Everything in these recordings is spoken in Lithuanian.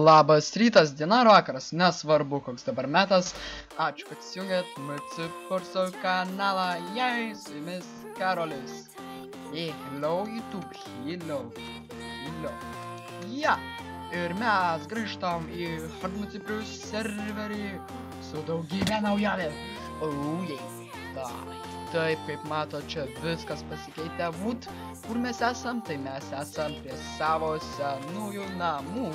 Labas rytas, diena ar vakaras, nesvarbu koks dabar metas. Ačiū, kad įsijungėt MCForso kanalą. Jei, su jumis Karolis. Hello YouTube, hello. Ja, ir mes grįžtam į Hardmuciprius serverį su daugybė naujovė. Taip, kaip mato, čia viskas pasikeitė. Kur mes esam, tai mes esam prie savo senųjų namų.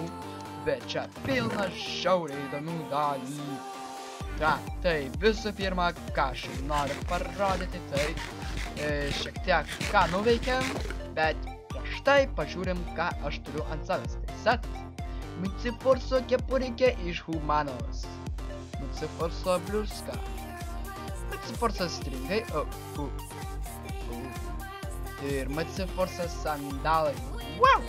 Bet čia pilna žiauriai įdomių dalykų. Tai visų pirma, ką aš noriu parodyti, tai šiek tiek ką nuveikėm, bet prieš tai pažiūrim, ką aš turiu ant savęs. Tai setas. MCForso kepurikė iš Humanos. MCForso bliuska. MCForso stringai. Ir MCForso sandalai. Wow!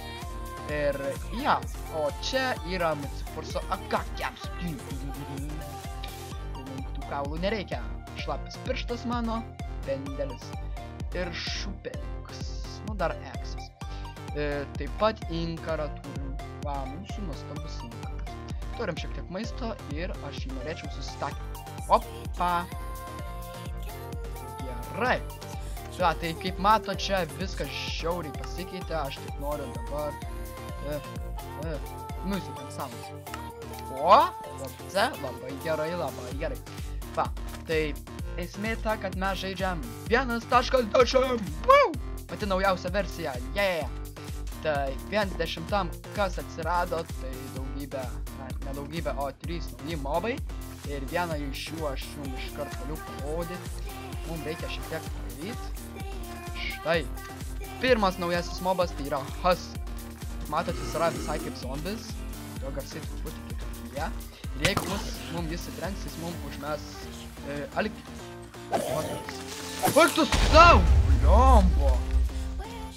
Ir ja, o čia yra MCForso akakiams. Tų kaulų nereikia. Šlapis pirštas mano, pendelis ir šupeliukas. Nu, dar eksas. Taip pat inkarą turim. Va, mūsų nuostabus inkaras. Turim šiek tiek maisto ir aš jį norėčiau susistatyti. Opa! Gerai. Tai kaip mato, čia viskas žiauriai pasikeitė. Aš tik noriu dabar muziką samus. Čia labai gerai. Va, tai esmė ta, kad mes žaidžiam 1.10. Pati naujausia versija. Tai 1.10 kas atsirado, tai daugybė, ne daugybė, o 3 nauji mobai. Ir vieną iš jų aš jums iškart galiu parodyti. Mums reikia šiek tiek padaryti. Štai. Pirmas naujasis mobas tai yra Husky. Matot, jis yra visai kaip zombis. Jo garsiai truputį kitokie. Ir jeigu mums jis įtrenks, jis mums užmes alkį. Baik tu savo! Bliombo!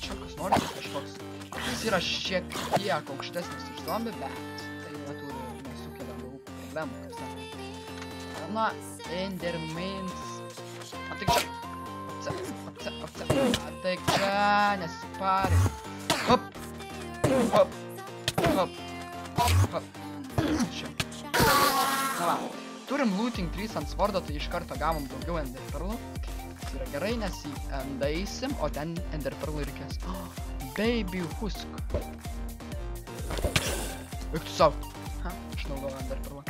Čia kas nori kažkoks. Jis yra šiek tiek aukštesnis už zombį, bet tai nesukelia daug problemų, kaip sakant. Na, Endermans. Ateik čia, nesipari. Hop! Na va, turim looting 3 ant svordo, tai iš karto gavom daugiau enderperlų. Tai yra gerai, nes jį endaisim, o ten enderperlų reikės. Baby husk. Eik tu savo. Aš naudoju enderperlą.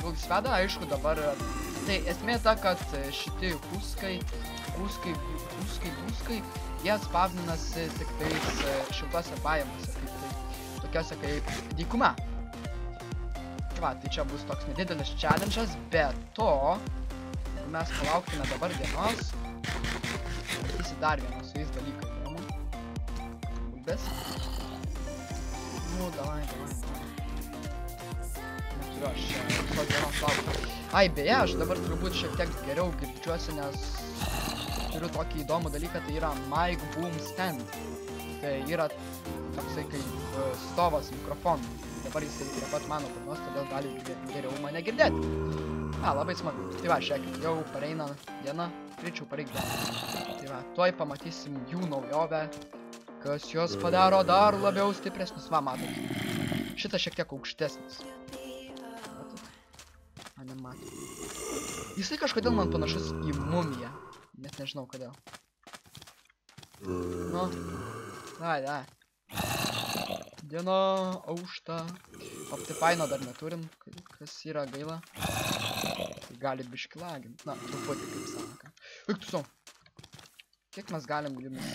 Ilgis veda, aišku, dabar. Tai esmė ta, kad šitie huskai, jie spavninasi tik tais šiltose biomuose, tokiose kaip dykuma. Va, tai čia bus toks nedidelis challenge'as, bet to, jeigu mes palauktume dabar dienos, matysi dar vieną su jais dalyką įdomų. Bulbės. Nu, davai. Neturiu aš visos dienos laukti. Ai, beje, aš dabar turbūt šiek tiek geriau girdžiuosi, nes turiu tokį įdomų dalyką, tai yra mic boom stand. Tai yra toksai kaip stovas mikrofonų. Dabar jisai prie pat mano burnos, todėl gali geriau mane girdėti. Labai smagu. Tai va, žiūrėkit, jau pareina diena, greičiau pareik dieną. Tai va, tuoj pamatysim jų naujovę, kas jos padaro dar labiau stipresnis. Va, matot. Šitas šiek tiek aukštesnis. Nematau. Jisai kažkodėl man panašus į mumiją. Net nežinau kodėl. Nu. Dai. Diena aušta. Optifaino dar neturim. Kas yra gaila. Tai gali biški lagint. Na, truputį kaip saka. Eik tu savo. Kiek mes galim jumis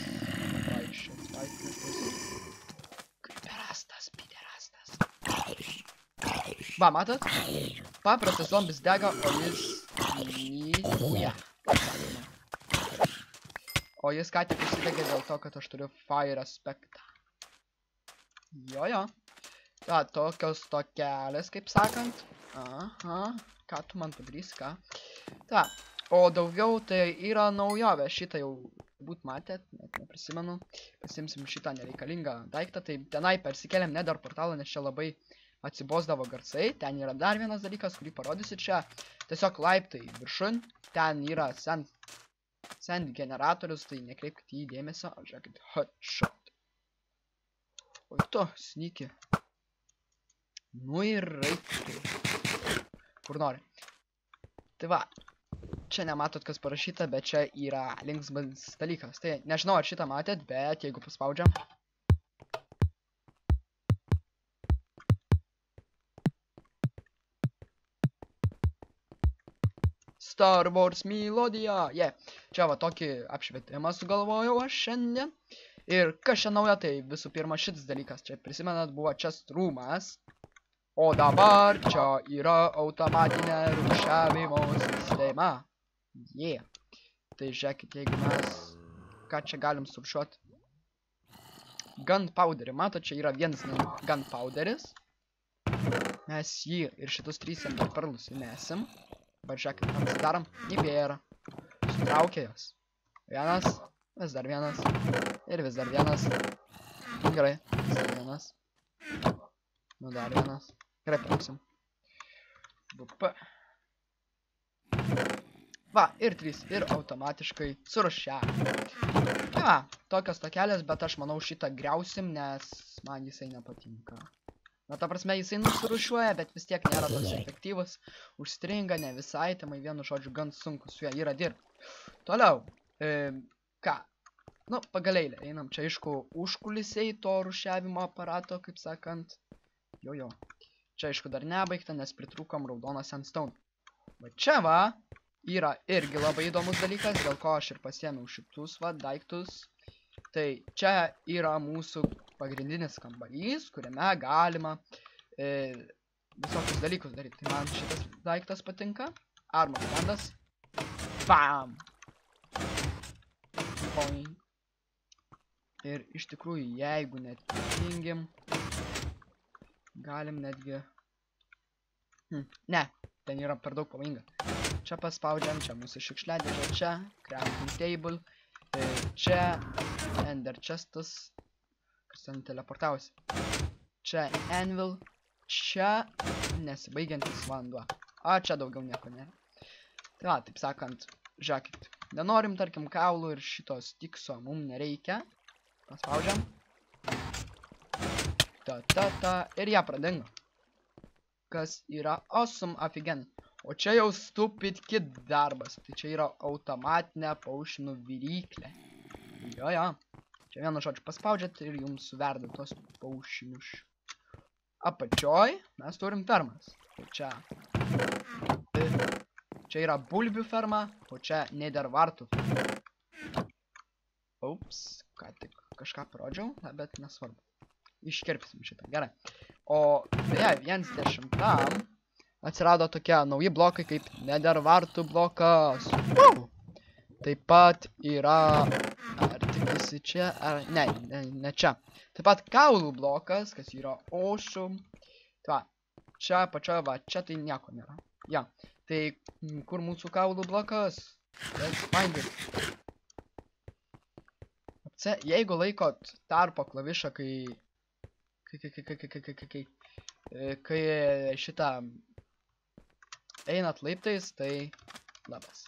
vaikščioti? Piderastas. Va, matot? Paprastas zombis dega, o jis ką tik užsidegė dėl to, kad aš turiu fire aspektą. Jo. Tokios tokelės, kaip sakant. Ką tu man padarysi, ką? O daugiau tai yra naujovė. Šitą jau būt matėt, net neprisimenu. Pasimsim šitą nereikalingą daiktą. Tai tenai persikėlėm Nether portalą, nes čia labai atsibosdavo garsai. Ten yra dar vienas dalykas, kurį parodysiu čia. Tiesiog laiptai viršun. Ten yra Sand generatorius, tai nekreipkite į dėmesio. Žiūrėkit, headshot. O tu, sneaky. Nu ir reiktų. Kur nori. Tai va. Čia nematot, kas parašyta, bet čia yra linksmas dalykas. Tai nežinau, ar šitą matėt, bet jeigu paspaudžiam. Star Wars melodija. Čia va tokį apšvietimą sugalvojau aš šiandien. Ir kas čia nauja, tai visų pirma šitas dalykas. Čia prisimenat, buvo chest roomas. O dabar čia yra automatinė rūšiavimo sistema. Tai žiūrėkit, jeigu mes... Ką čia galim suršiuoti? Gunpowderį. Mato, čia yra vienas gunpowderis. Mes jį ir šitus 3 enderpearlus įmesim. Bet žiūrėkit, atsidarom. Nebėra. Sutraukė jos. Vienas. Vis dar vienas. Ir vis dar vienas. Gerai. Vis dar vienas. Nu dar vienas. Gerai, paliksim. BP. Va, ir 3. Ir automatiškai suršiavim. Tai va, tokios tokelės, bet aš manau šitą griausim, nes man jisai nepatinka. Na, ta prasme, jisai nusirušiuoja, bet vis tiek nėra toks efektyvus. Užstringa, ne visai, tai vienu žodžiu gan sunku su juo yra dirbti. Toliau. Ką? Nu, pagaleilė. Einam čia, aišku, užkulisiai to rušiavimo aparato, kaip sakant. Jo. Čia, aišku, dar nebaigta, nes pritrūkom raudoną sandstone. Va čia va, yra irgi labai įdomus dalykas, dėl ko aš ir pasiėmiau šitus va daiktus. Tai čia yra mūsų pagrindinis kambarys, kuriame galima visokius dalykus daryti. Tai man šitas daiktas patinka. Armor standas. Bam! Boing. Ir iš tikrųjų, jeigu net tingim, galim netgi... Ne, ten yra per daug pavojinga. Čia paspaudžiam, čia mūsų šiukšliadėžė, čia crafting table, čia ender chestas, kas ten teleportavosi. Čia anvil, čia nesibaigiantis vanduo. O čia daugiau nieko nėra. Tai va, taip sakant, žiūrėkit, nenorim, tarkim, kaulų ir šitos tikso mums nereikia. Paspaudžiam. Ir ją pradingo. Kas yra awesome afigen. O čia jau stupid kid darbas. Tai čia yra automatinė paušinų viryklė. Jo. Čia vienu žodžiu paspaudžiat ir jums suverda tos paušinius. Apačioj mes turim fermas. Tai čia yra bulbių ferma, o čia nedervartų ferma. Ups, ką tik kažką parodžiau, bet nesvarbu. Iškirpsim šitą, gerai. O beje, 10 atsirado tokie nauji blokai kaip nedervartų blokas. Taip pat yra, ar tikisi čia, ar ne čia. Taip pat kaulų blokas, kas yra awesome. Tai va, čia pačioje, va, čia tai nieko nėra. Ja, tai kur mūsų kaulų blokas? Let's find it. Jeigu laikot tarpo klavišą, kai šitą einat laiptais, tai labas.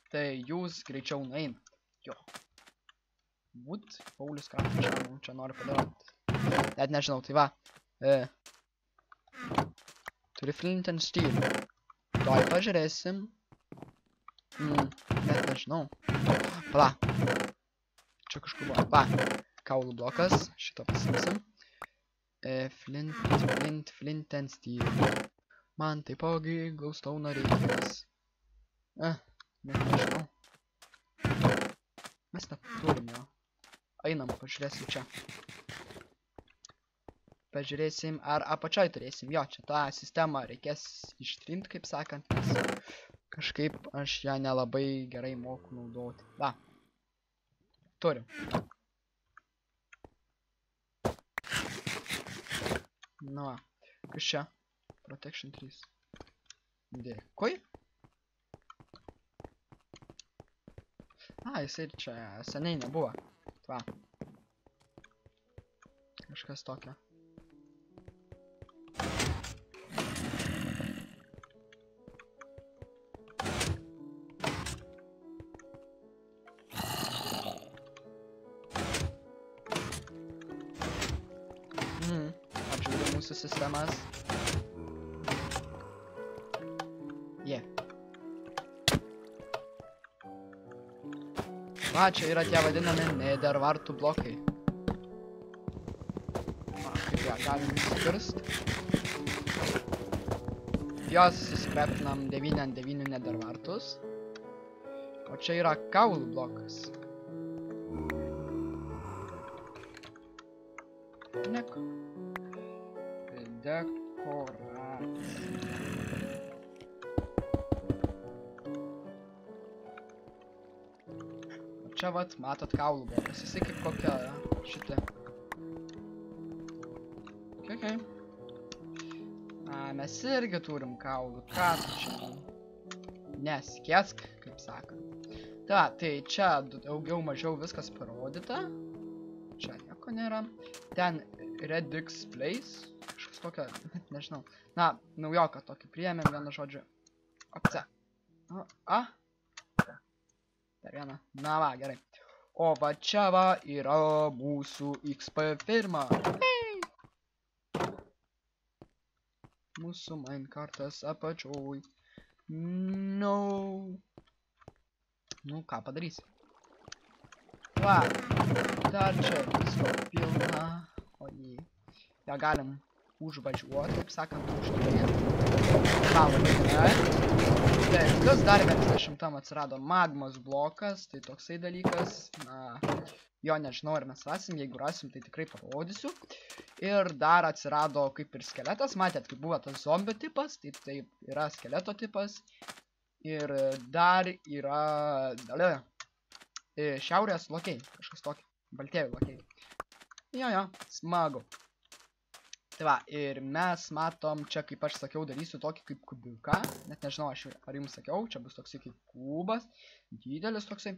Tai jūs greičiau nueinat. Jo. Būt, Paulius Kraftas čia nori padaryti. Net nežinau, tai va. Turi flint and steel. Tuoj pažiūrėsim. Net nežinau. Pala. Čia kažkur buvo. Va. Kaulų blokas. Šitą pasimsim. Flint and steel. Man taipogi glowstone reikės. Net nežinau. Mes neturim jo. Einam, pažiūrėsim čia. Pažiūrėsim, ar apačioj turėsim. Jo, čia tą sistemą reikės ištrinti, kaip sakant, nes kažkaip aš ją nelabai gerai moku naudoti. Va. Turim. Nu va. Kas čia? Protection 3. Dėkui. Jisai čia seniai nebuvo. Va. Kažkas tokio. mūsų sistemas. Va, čia yra tie vadinami Nether vartų blokai. Va, kaip ją galim įsikirst. Jos įsikreptinam 9 ant 9 Nether vartus. O čia yra kaulų blokas. Dekoracija. Čia vat, matot kaulų blokas. Jisai kaip kokia šitą. Okay. Mes irgi turim kaulų. Ką tu čia? Nesikėsk, kaip sakant. Tai čia daugiau mažiau viskas parodyta. Čia nieko nėra. Ten Redix Place. Kažkas tokio, nežinau. Na, naujoką tokį priėmėm, vieną žodžiu. Opce. Dar vieną. Na va, gerai. O va čia va yra mūsų XP firma. Mūsų minecartas apačioj. No. Nu, ką padarysi? Va. Dar čia visko pilna. O jį. Ja galim užvažiuoti, taip sakant, užvažiuoti. Taip, kas dar 50 atsirado magmos blokas, tai toksai dalykas, na, jo nežinau, ar mes rasim, jeigu rasim, tai tikrai parodysiu. Ir dar atsirado kaip ir skeletas, matėt, kaip buvo tas zombio tipas, tai taip yra skeleto tipas. Ir dar yra, šiaurės lokiai, kažkas tokį, baltėjų lokiai. Jo, smagu. Tai va, ir mes matom, čia kaip aš sakiau, darysiu tokį kaip kubiuką, net nežinau, ar jums sakiau, čia bus toksai kaip kubas, didelis toksai,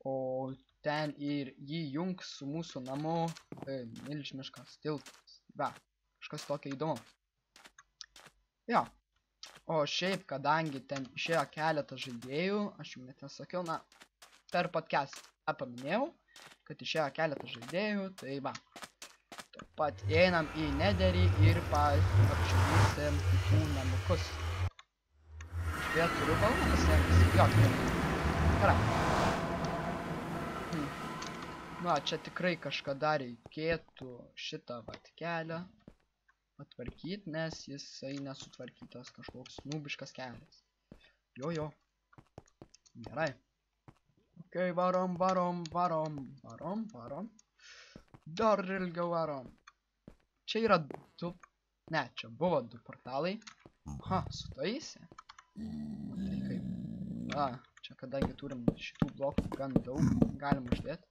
o ten ir jį jungs su mūsų namu milžiniškas tiltas. Va, kažkas tokio įdomu. Jo, o šiaip, kadangi ten išėjo keletą žaidėjų, aš jums net nesakiau, na, per podcast paminėjau, kad išėjo keletą žaidėjų, tai va. Taip pat einam į Netherį ir apžiūrėsim kitų namukus. Aš vėl turiu balną pasiėmęs. Jo, gerai. Nu, čia tikrai kažkada reikėtų šitą vat kelią patvarkyti, nes jisai nesutvarkytas kažkoks nubiškas kelias. Jo. Gerai. Ok, varom. Dar ilgiau varom. Čia yra 2. Ne, čia buvo 2 portalai. Sutaisė. Tai kaip. Čia kadangi turim šitų blokų gan daug, galim uždėti.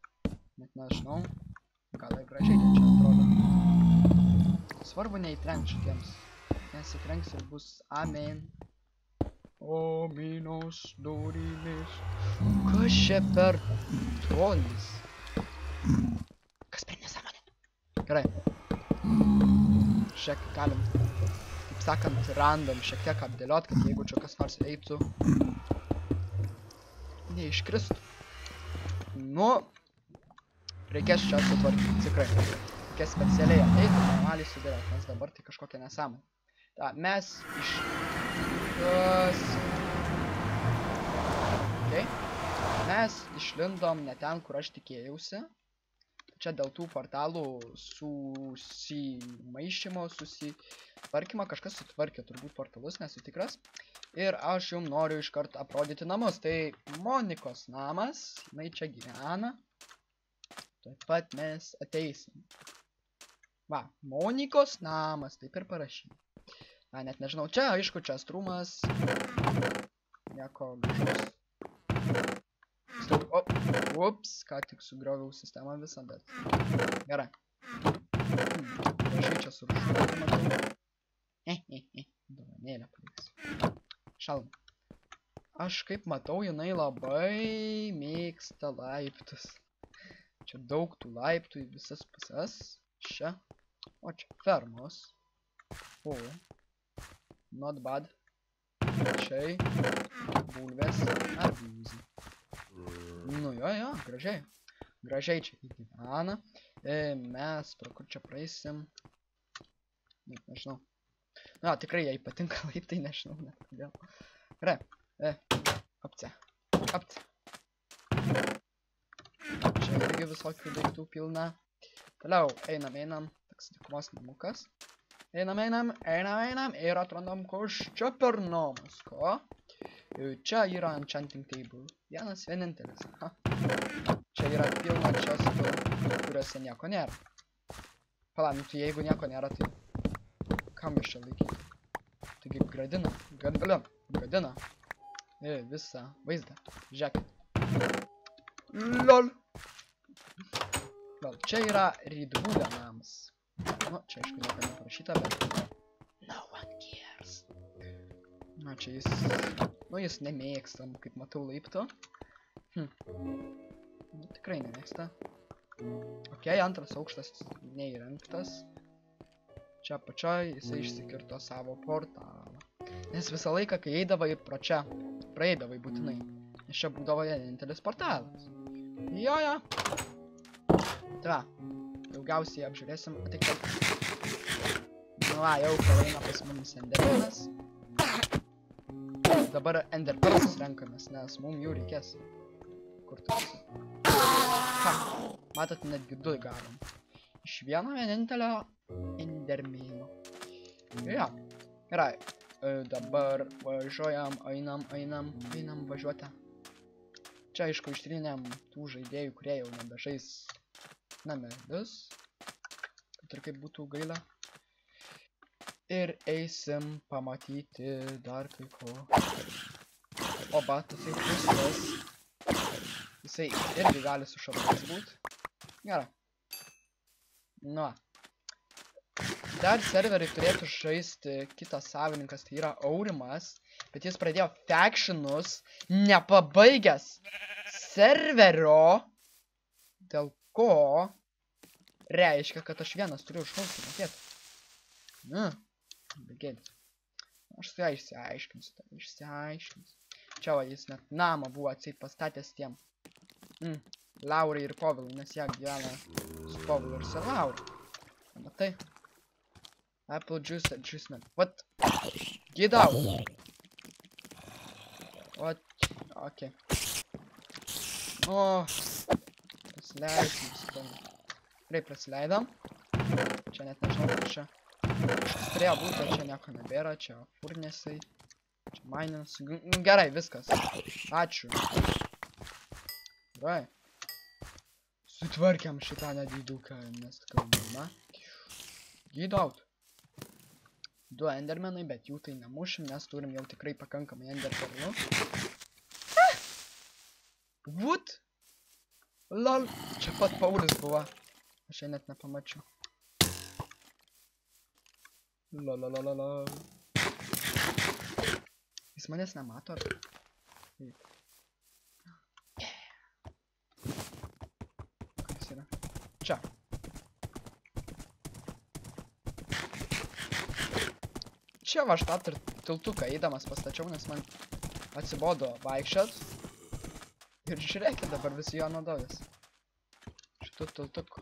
Net nežinau. Gal ir gražiai čia atrodo. Svarbu neįtrenk šitiems. Nes įtrenks ir bus amen. O minos durimis. Kas čia per trolis? Gerai. Šiek tiek galim, kaip sakant, random šiek tiek apdėliot, kad jeigu čia kas nors eitų, neiškristų. Nu, reikės čia sutvarkyti, tikrai. Reikės specialiai ateiti, normaliai sudėliot, nes dabar tai kažkokia nesąmonė. Ta, mes Mes išlindom ne ten, kur aš tikėjausi. Čia dėl tų portalų susimaišymo, susitvarkymo, kažkas sutvarkė turbūt portalus, nesu tikras. Ir aš jums noriu iš karto aprodyti namus. Tai Monikos namas, jinai čia gyvena. Taip pat mes ateisim. Va, Monikos namas, taip ir parašyti. Na, net nežinau, čia aišku, čia strūmas. Nieko gražaus. Ups, ką tik sugrioviau sistemą visą, bet gerai. Gražiai čia surūšuoti matau. Dovanėlę paliksiu. Šalm. Aš kaip matau, jinai labai mėgsta laiptus. Čia daug tų laiptų į visas pusės. Čia. O čia fermos. O. Not bad. Čia. Bulvės. Arbūzai. Nu jo, gražiai. Gražiai čia įgyvena. Mes pro kur čia praeisim. Net nežinau. Na, tikrai jai patinka laiptai, nežinau, net kodėl. Gerai. Apce. Čia irgi visokių daiktų pilna. Toliau, einam. Toks dykumos namukas. Einam. Ir atrandam, koš čia per namas, ko? Čia yra enchanting table. Vienintelis. Čia yra pilna čestų, kuriuose nieko nėra. Palauk, tai jeigu nieko nėra, tai kam jūs čia laikyti? Taigi gadina visą vaizdą. Žiūrėkit. LOL. Čia yra Rydvūlio namas. Nu, čia aišku nieko neparašyta, bet no one cares. Na, čia jis... Nu, jis nemėgsta, kaip matau, laiptų. Tikrai nemėgsta. Ok, antras aukštas neįrengtas. Čia apačioj jisai išsikirto savo portalą. Nes visą laiką, kai eidavai pro čia, praeidavai būtinai. Nes čia būdavo vienintelis portalas. Jo. Tai, daugiausiai apžiūrėsim. Nu, jau eina pas mumis endermenas. Dabar enderpearls renkamės, nes mums jų reikės. Kur tu esi? Matot, netgi 2 gavom. Iš vieno vienintelio endermeno. Jo. Gerai. Dabar važiuojam, einam važiuoti. Čia, aišku, ištrynėm tų žaidėjų, kurie jau nebežais namelius. Kad ir kaip būtų gaila. Ir eisim pamatyti dar kai ko. O batas jau viskas. Jisai irgi gali su šarvais būt. Gerai. Nu. Dar serveriai turėtų žaisti kitas savininkas, tai yra Aurimas. Bet jis pradėjo factionus nepabaigęs serverio. Dėl ko reiškia, kad aš vienas turiu už hostą mokėti. Begėdis. Aš su ją išsiaiškinsiu. Čia va jis net namą buvo atseit pastatęs tiem Laurai ir Povilui, nes jie gyvena su Povilu ir su Laura. Matai? Apple juice and juice man. What? Get out! What? Okay. O, prasileisim, suprantu. Gerai, prasileidom. Čia net nežinau, kur čia. Turėjo būti, čia nieko nebėra, čia furnesai. Čia mainins. Gerai, viskas. Ačiū. Gerai. Sutvarkiam šitą nediduką, nes kalbama. Get out. 2 endermenai, bet jų tai nemušim, nes turim jau tikrai pakankamai enderperlų. What? Lol. Čia pat Paulius buvo. Aš čia net nepamačiau. Lololololol. Jis manęs nemato, ar? Taip. Kas yra? Čia. Čia va aš tą tiltuką eidamas pastačiau, nes man atsibodo vaikščiot. Ir žiūrėkit, dabar visi jo naudojasi. Šitų tiltukų.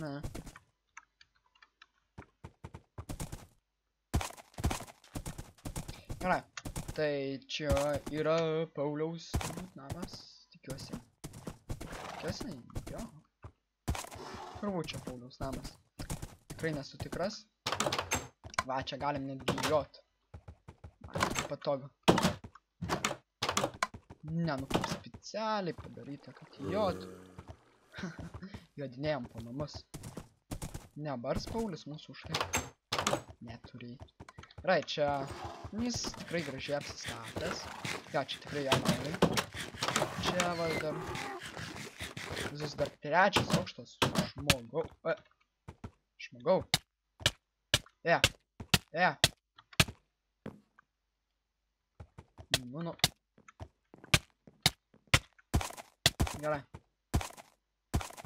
Ne. Gerai. Tai čia yra Pauliaus namas, tikiuosi. Tikiuosi, jo. Turbūt čia Pauliaus namas. Tikrai nesu tikras. Va, čia galim netgi jot. Patogu. Ne, nu kaip specialiai padaryta, kad jot. Jodinėjom po namus. Ne, bars Paulius mūsų už tai. Neturiai. Gerai, čia jis tikrai gražiai apsistatęs. Ja, čia tikrai jam namai. Čia va dar. Vis dar 3 aukštas. Žmogau. Nu. Gerai.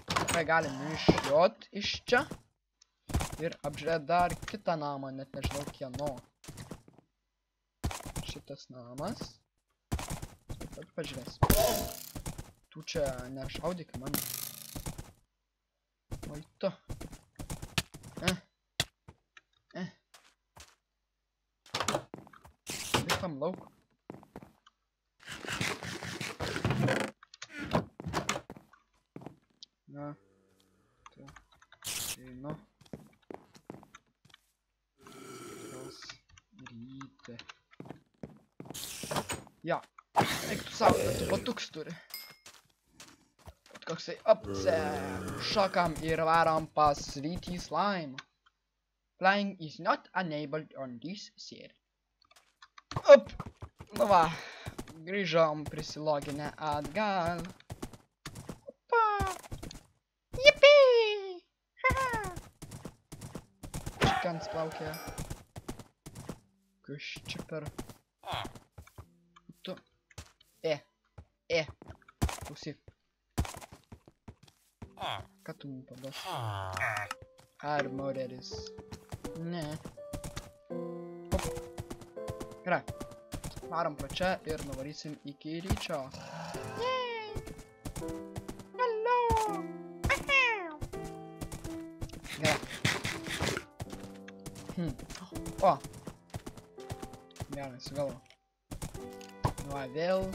Tikrai galim išjot iš čia. Ir apžiūrėti dar kitą namą, net nežinau kieno. Šitas namas. Taip pat pažiūrėsim. Tu čia nešaudyk man. Šokam lauk. Na. Einu. Tos ryti. Jo. Eik tu savo, bet tu batuks turi. Koksai apse. Šokam ir varom pas rytį slime. Flying is not enabled on this series. Up. Nu va. Grįžom prisiloginę atgal. Opa. Yippee. Haha. Čikans plaukė. Kas čia per... Tu. Klausyk. Ką tu mums paduos? Armoreris. Ne. Op. Gerai. Varom pro čia ir nuvarysim iki ryčio. Hello. Gerai. O. Gerai, sugalvo. Va, vėl.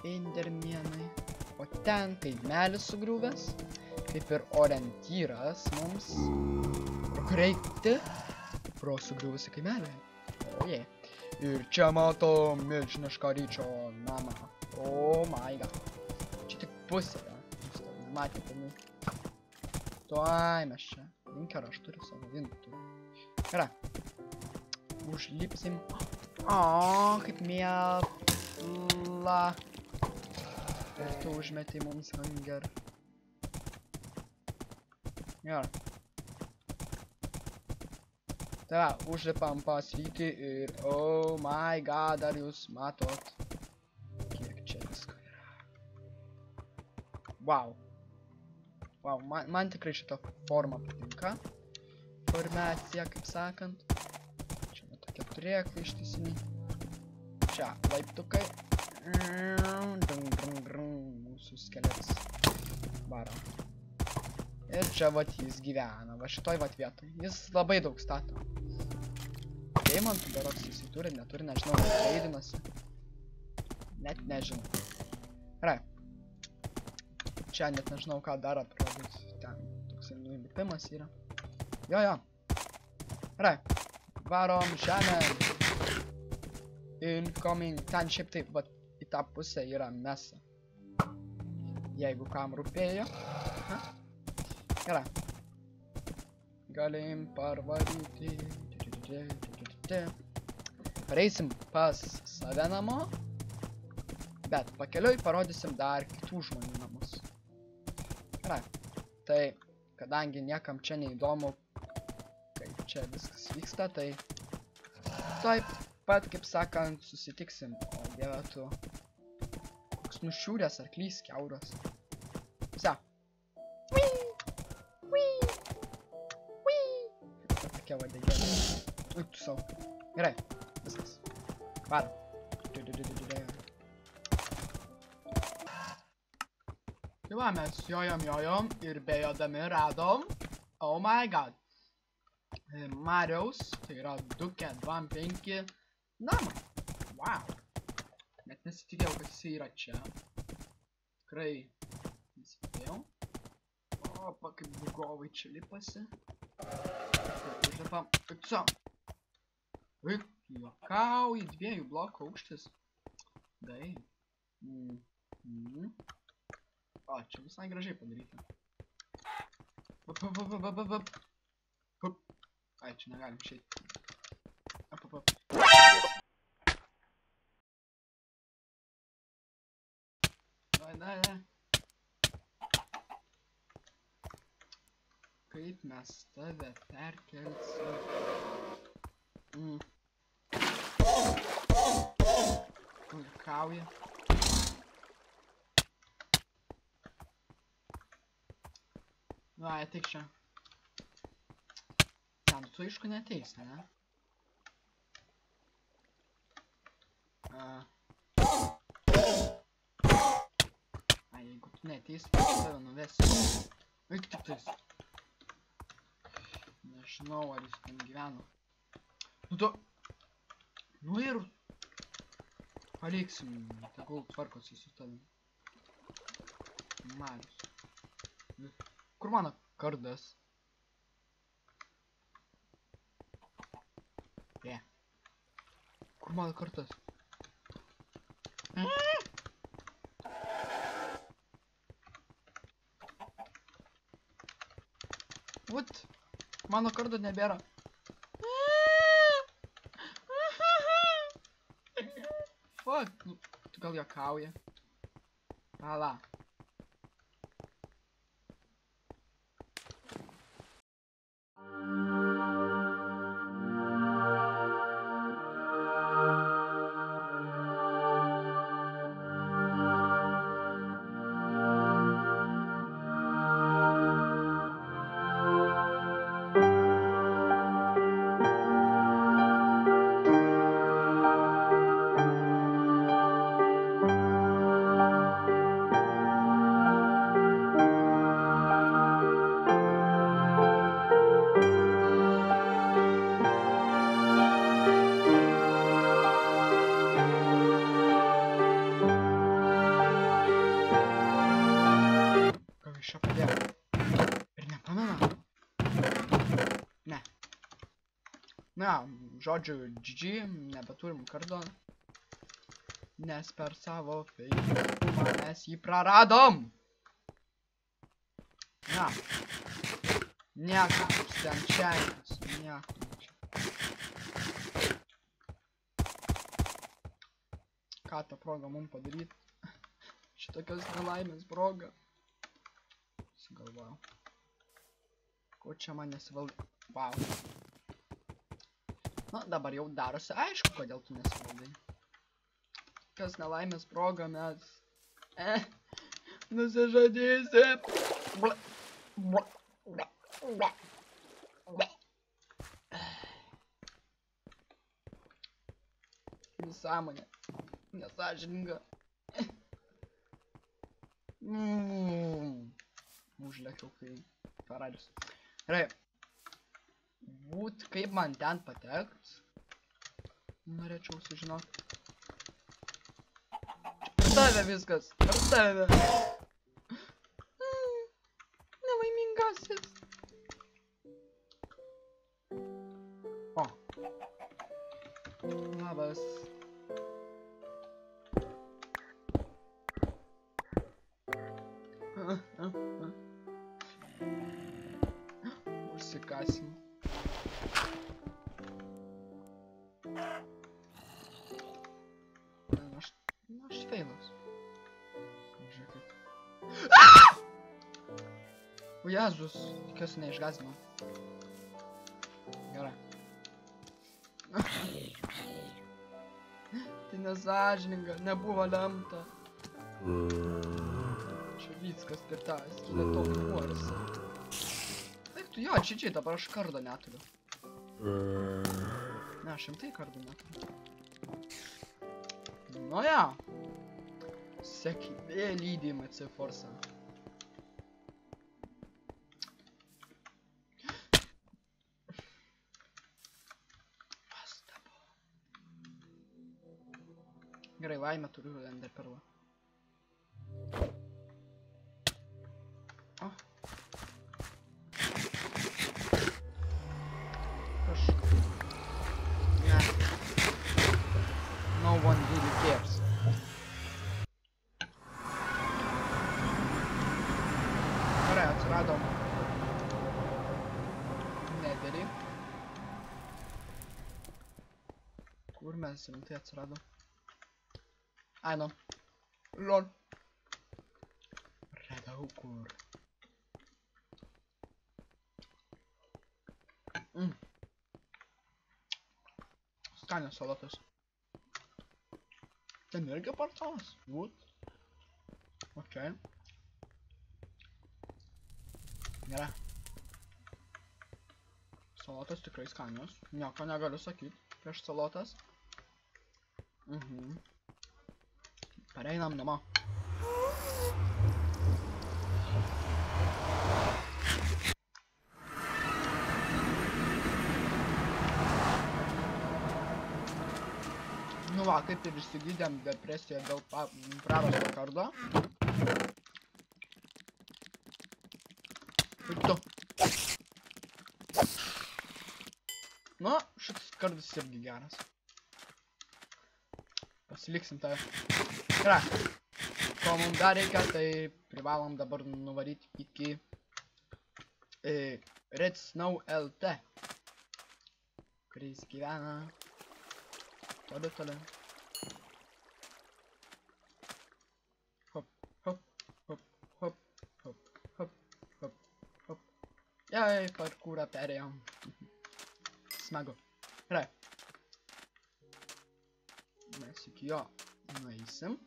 Endermenai. O ten kaimelis sugriuvęs. Kaip ir orientyras mums. Pro kur eiti? Pro sugriuvusį kaimelį. Oje. Ir čia matom milžinišką ryčio namą. Oh my god. Čia tik pusė, ja. Jūs to nematėte, nu. Tuoj mes čia. Linker aš turiu savo vintų. Gerai. Užlipsim. O, kaip mėla. Ir tu užmeti mums hunger. Gerai. Tai va, užlipam pas rytį ir oh my god, ar jūs matot, kiek čia visko yra. Wow. Wow, man tikrai šita forma patinka. Formacija, kaip sakant. Čia va tokie turėklai ištisiniai. Čia laiptukai. Mūsų skeletas. Varom. Ir čia vat jis gyvena, va šitoj vat vietoj. Jis labai daug stato. Deimantų berods jis turi, neturi, nežinau, leidinasi. Net nežinau. Gerai. Čia net nežinau, ką dar atrodyt. Ten toksai nulipimas yra. Jo. Gerai. Varom žemę. Incoming. Ten šiaip taip, vat į tą pusę yra mesa. Jeigu kam rūpėjo. Gerai. Galim parvaryti. Pareisim pas save namo. Bet pakeliui parodysim dar kitų žmonių namus. Gerai. Tai, kadangi niekam čia neįdomu, kaip čia viskas vyksta, tai taip pat, kaip sakant, susitiksim. O dieve tu. Koks nušiūręs arklys kiauras. Visa. Tokia vadegėlė. Ui, tu savo. Gerai. Viskas. Varom. Tai va, mes jojom ir bejodami radom. Oh my god. Mariaus, tai yra 2K25 namą. Wow. Net nesitikėjau, kad jis yra čia. Tikrai nesitikėjau. Opa, kaip bugovai čia lipasi. Užlipam. Ikso. Eik, juokauji, 2 blokų aukštis. Dai. O, čia visai gražiai padaryta. Ai, čia negalim išeiti. Dai. Kaip mes tave perkelsim? Juokauja. Va, ateik čia. Ten, tu aišku neateis, ne? Ai, jeigu tu neateis, tai tave nuvesiu. Eik tik tais. Nežinau, ar jis ten gyveno. Nu tu... Nu ir paliksim, tegul tvarkosi su tavim. Marius. Kur mano kardas? Kur mano kardas? Vat, mano kardo nebėra. Fuck, nu, tu gal juokauji? Pala. Na, žodžiu, GG, nebeturim kardo, nes per savo feisbuką mes jį praradom. Na, nieko, stenčiavimas, nieko. Ką tą progą mums padaryti? Šitokios nelaimės proga. Sugalvojau. Ko čia man nesivaldai? Wow. Na, dabar jau darosi aišku, kodėl tu nesivaldai. Kas nelaimės proga mes... nusižadysi. Nesąmonė. Nesąžininga. Užlėkiau, kai Ferraris. Gerai. Būt kaip man ten patekt. Norėčiau sužinoti. Per tave viskas. Per tave. Nelaimingasis. O. Labas. Užsikasim. Aš feilas. Žiūrėkit. O Jėzus, tikiuosi neišgąsdino. Gerai. Tai nesąžininga, nebuvo lemta. Čia viskas per tą skeletonų kuorsą. Taip tu jo, čičiai, dabar aš kardo neturiu. Ne, aš rimtai kardo neturiu. Nu ja. Sėkmė lydi MC Force. Gerai, laimę turiu Ender Perlą. O. Kažkaip. Ne. No one really cares. Gerai, atsiradom. Nederį. Kur mes rimtai atsiradom? Ai, nu. Lol. Radau kur. Skanios salotos. Ten irgi portalas. Wood. Ok. Gerai. Salotos tikrai skanios. Nieko negaliu sakyti prieš salotas. Pareinam namo. Nu va, kaip ir išsigydėm depresiją dėl prarasto kardo. Ir tu. Nu, šitas kardas irgi geras. Pasiliksim tą. Gerai. Ko mums dar reikia, tai privalom dabar nuvaryti iki Red Snow LT, kuris gyvena toli. Hop, hop, hop, hop, hop, hop, hop, hop. Jai, parkūrą perėjom. Smagu. Gerai. Mes iki jo nueisim.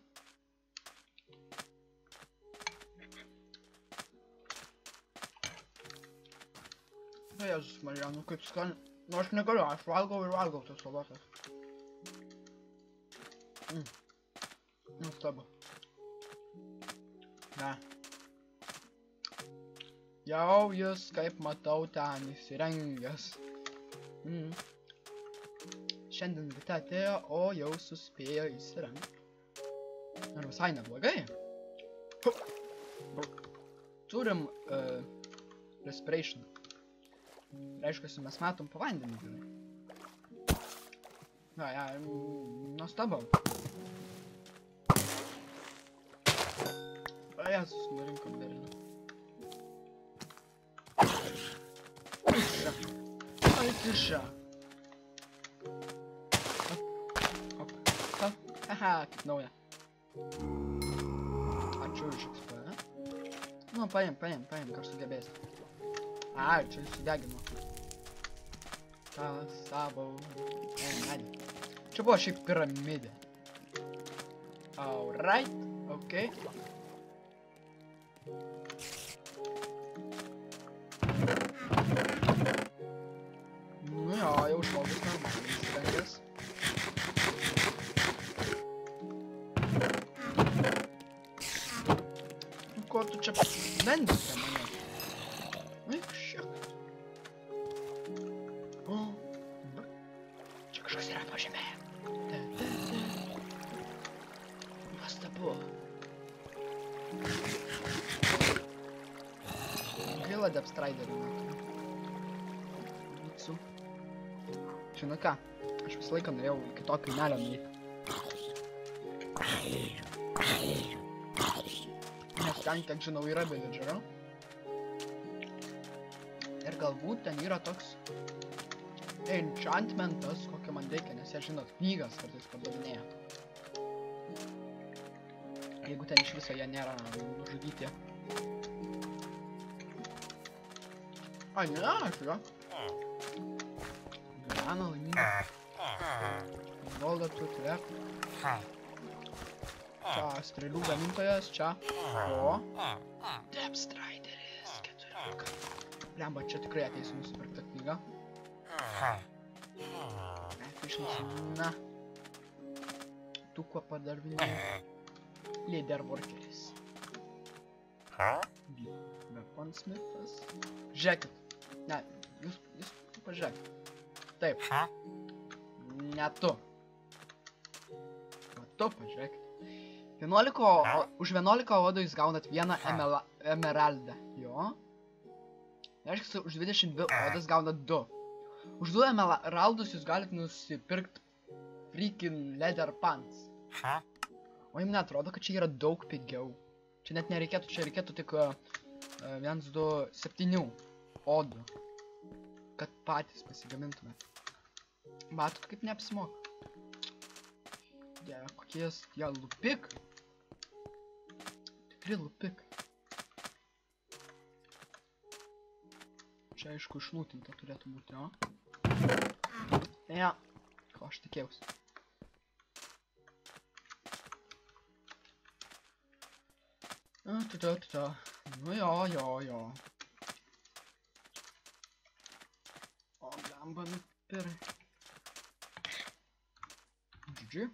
Jėzus Marija, nu kaip skaniai. Nu aš negaliu, aš valgau tas salotas. Nuostabu. Ne. Jau jis, kaip matau, ten įsirengęs. Šiandien ryte atėjo, o jau suspėjo įsirengti. Ir visai neblogai. Turim respiration. Reiškiasi, mes matom po vandenį gerai. Ja, nuostabu. O Jėzus, nurinkom derinį. Tiša. Hop. Haha, kaip nauja. Ačiū už XP, ne? Nu, paim, kas sugebėsi. Ai, čia įsidegino. Ta savo... medį. Čia buvo šiaip piramidė. Alright, okay. Nu jo, jau žmogus normaliai įsirengęs. Nu ko tu čia lendi prie manęs? Eik šiek. Čia kažkas yra po žemė. Nuostabu. Gaila Depstriderių neturiu. Žinai ką, aš visą laiką norėjau iki to kaimelio nueiti. Nes ten, kiek žinau, yra villagerio. Ir galbūt ten yra toks enchantmentas, kokio man reikia, nes jie, žinot, knygas kartais pardavinėja. Jeigu ten iš viso jie nėra nužudyti. Ai, ne, aš jo. Gyvena laiminga. Valdo tu turėk. Čia strėlių gamintojas, čia. O. Depstrideris 14. Lemba, čia tikrai ateisiu nusipirkti knygą. Na. Tu kuo padarvinėjai? Leaderworkeris. Weaponsmithas. Žiūrėkit. Ne, jūs pažiūrėkit. Taip. Ne tu. O tu pažiūrėkit. Už 11 odų jūs gaunat vieną emeraldą. Jo. Reiškia, už 22 odas gaunat 2. Už 2 emeraldus jūs galit nusipirkti freaking leather pants. O jums neatrodo, kad čia yra daug pigiau. Čia net nereikėtų, čia reikėtų tik 1, 2, 7 odų. Kad patys pasigamintumėt. Matot, kaip neapsimoka. Kokie jie lupik. Tikri lupik. Čia aišku išlūtinta turėtų būti, o? Ja, ko aš tikėjausi. Nu jo. O, gamba nupirai. GG.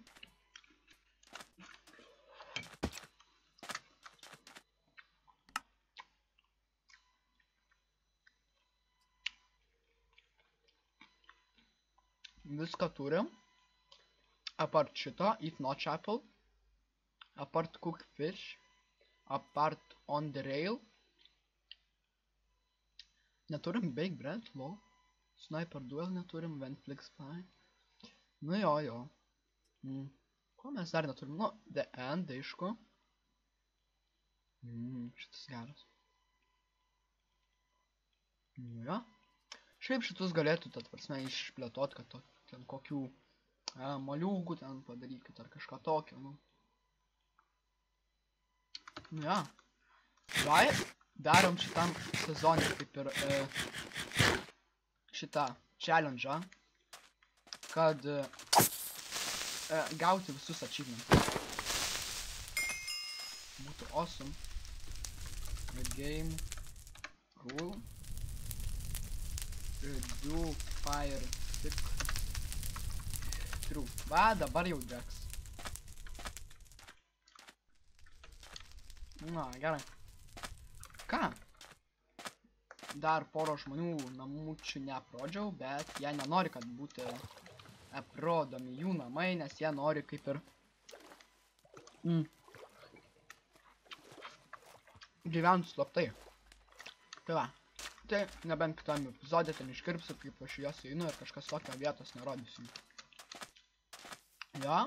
Viską turim. apart šito, eat not chapel, apart cook fish, apart on the rail. Neturim bake bread, lol. Sniper duel neturim, Ventflix fly. Nu jo. Ko mes dar neturim? Nu, the end, aišku. Šitas geras. Nu jo. Šiaip šitus galėtų, tad prasme, išplėtot, kad ten kokių moliūgų ten padarykit ar kažką tokio, nu. Nu jo. Vai, darom šitam sezonį kaip ir šitą challenge'ą, kad gauti visus achievementus. Būtų awesome. Game rule. Do fire stick through. Va, dabar jau degs. Na, gerai. Ką? Dar poro žmonių namučių neaprodžiau, bet jie nenori, kad būtų aprodomi jų namai, nes jie nori kaip ir gyventi slaptai. Tai va. Tai nebent kitam epizodė ten iškirpsiu, kaip aš juos einu ir kažkas tokio vietos nerodysiu. Jo.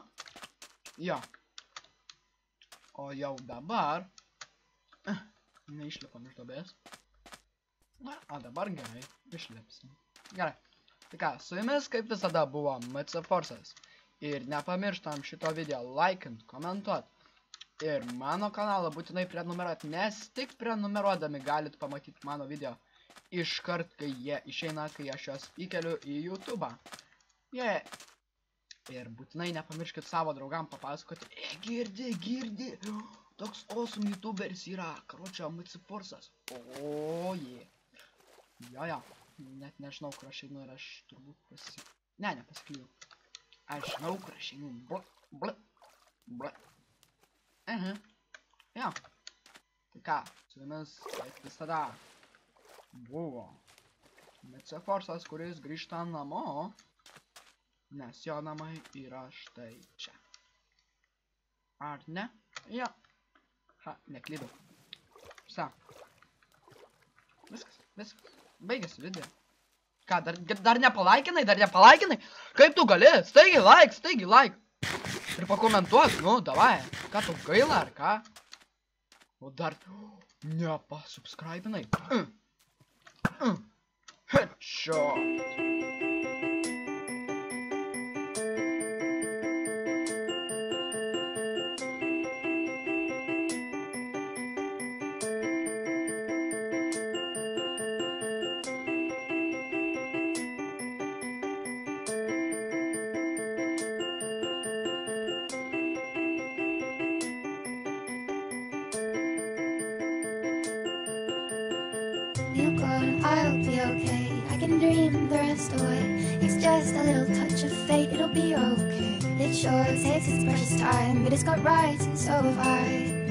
Jo. O jau dabar neišlipam iš duobės. Na, o dabar gerai, išlipsim. Gerai. Tai ką, su jumis kaip visada buvo MC Forces. Ir nepamirštam šito video laikint, komentuot. Ir mano kanalą būtinai prenumeruot, nes tik prenumeruodami galit pamatyti mano video iškart, kai jie išeina, kai aš juos įkeliu į YouTube'ą. Ir būtinai nepamirškit savo draugam papasakoti. Girdi, toks awesome YouTuberis yra, karočią MC Forces. Jo. Net nežinau, kur aš einu ir aš turbūt nepasiklyju. Aš žinau, kur aš einu. Jo. Tai ką, su jumis, kaip visada, buvo MC Forces, kuris grįžta namo, nes jo namai yra štai čia. Ar ne? Jo. Ha, neklydau. Visa. Viskas. Baigėsi video. Ką, dar nepalaikinai? Kaip tu gali? Staigiai like. Ir pakomentuok, nu, davai. Ką tu gaila, ar ką? O dar nepasubscribinai. Headshot. You're gone, I'll be okay. I can dream the rest away. It's just a little touch of fate, it'll be okay. It sure takes its precious time, but it's got rights and so have I.